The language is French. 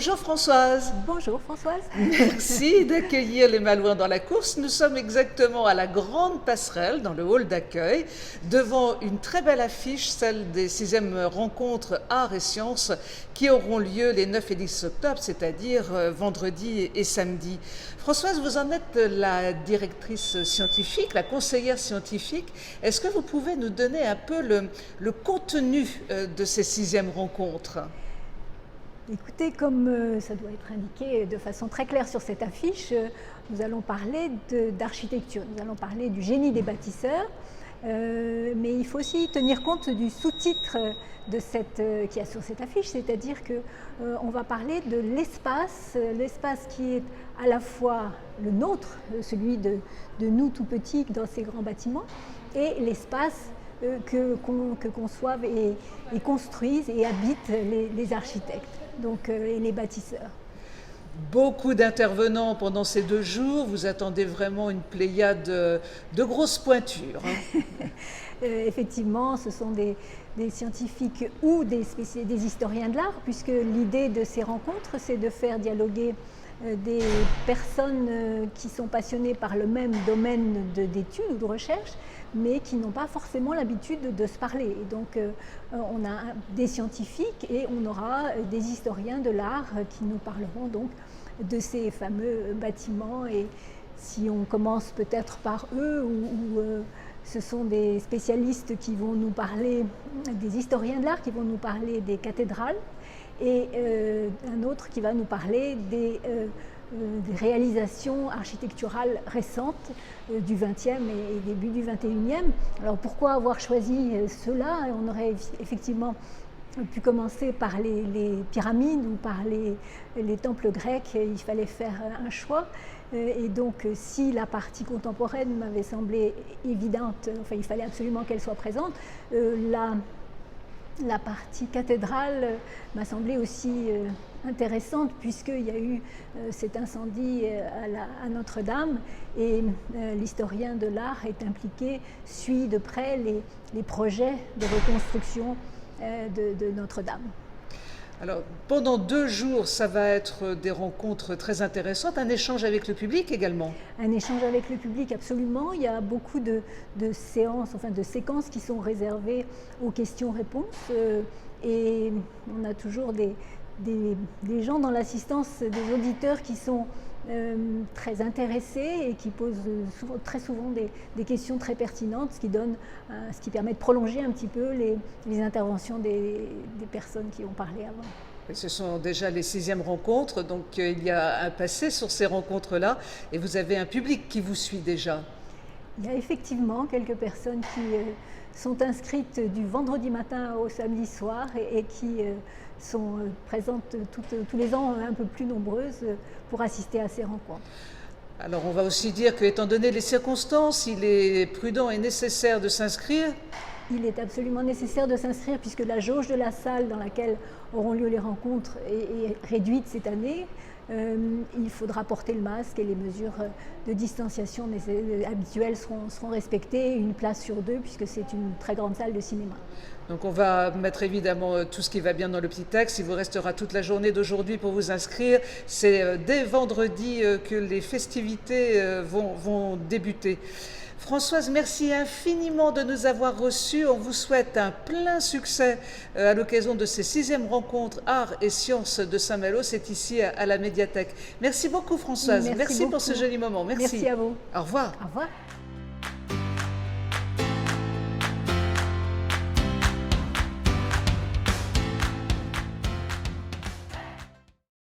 Bonjour Françoise. Bonjour Françoise. Merci d'accueillir les Malouins dans la course. Nous sommes exactement à la grande passerelle, dans le hall d'accueil, devant une très belle affiche, celle des 6e rencontres Arts et Sciences qui auront lieu les 9 et 10 octobre, c'est-à-dire vendredi et samedi. Françoise, vous en êtes la directrice scientifique, la conseillère scientifique. Est-ce que vous pouvez nous donner un peu le contenu de ces 6e rencontres ? Écoutez, comme ça doit être indiqué de façon très claire sur cette affiche, nous allons parler d'architecture, nous allons parler du génie des bâtisseurs, mais il faut aussi tenir compte du sous-titre qu'il y a sur cette affiche, c'est-à-dire qu'on va parler de l'espace qui est à la fois le nôtre, celui de nous tout petits dans ces grands bâtiments, et l'espace que conçoivent et construisent et habitent les architectes et les bâtisseurs. Beaucoup d'intervenants pendant ces 2 jours. Vous attendez vraiment une pléiade de grosses pointures. Effectivement, ce sont des scientifiques ou des historiens de l'art, puisque l'idée de ces rencontres, c'est de faire dialoguer des personnes qui sont passionnées par le même domaine d'études ou de recherche, mais qui n'ont pas forcément l'habitude de se parler. Et donc, on a des scientifiques et on aura des historiens de l'art qui nous parleront donc de ces fameux bâtiments. Et si on commence peut-être par eux, ce sont des spécialistes qui vont nous parler, des historiens de l'art qui vont nous parler des cathédrales, et un autre qui va nous parler des réalisations architecturales récentes du XXe et début du XXIe. Alors pourquoi avoir choisi cela? On aurait effectivement pu commencer par les pyramides ou par les temples grecs. Il fallait faire un choix. Et donc, si la partie contemporaine m'avait semblé évidente, enfin il fallait absolument qu'elle soit présente, la partie cathédrale m'a semblé aussi intéressante, puisqu'il y a eu cet incendie à Notre-Dame, et l'historien de l'art est impliqué, suit de près les projets de reconstruction de Notre-Dame. Alors, pendant 2 jours, ça va être des rencontres très intéressantes, un échange avec le public également. Un échange avec le public, absolument. Il y a beaucoup de séances, enfin de séquences qui sont réservées aux questions-réponses, et on a toujours des gens dans l'assistance, des auditeurs qui sont très intéressés et qui posent très souvent des questions très pertinentes, ce qui permet de prolonger un petit peu les interventions des personnes qui ont parlé avant. Et ce sont déjà les 6e rencontres, donc il y a un passé sur ces rencontres-là, et vous avez un public qui vous suit déjà. Il y a effectivement quelques personnes qui sont inscrites du vendredi matin au samedi soir et qui sont présentes tous les ans, un peu plus nombreuses, pour assister à ces rencontres. Alors on va aussi dire que, étant donné les circonstances, il est prudent et nécessaire de s'inscrire. Il est absolument nécessaire de s'inscrire, puisque la jauge de la salle dans laquelle auront lieu les rencontres est réduite cette année. Il faudra porter le masque et les mesures de distanciation habituelles seront respectées, une place sur 2, puisque c'est une très grande salle de cinéma. Donc on va mettre évidemment tout ce qui va bien dans le petit texte. Il vous restera toute la journée d'aujourd'hui pour vous inscrire. C'est dès vendredi que les festivités vont débuter. Françoise, merci infiniment de nous avoir reçus. On vous souhaite un plein succès à l'occasion de ces 6e rencontres Arts et Sciences de Saint-Malo. C'est ici à la médiathèque. Merci beaucoup Françoise. Merci pour ce joli moment. Merci. Merci à vous. Au revoir. Au revoir.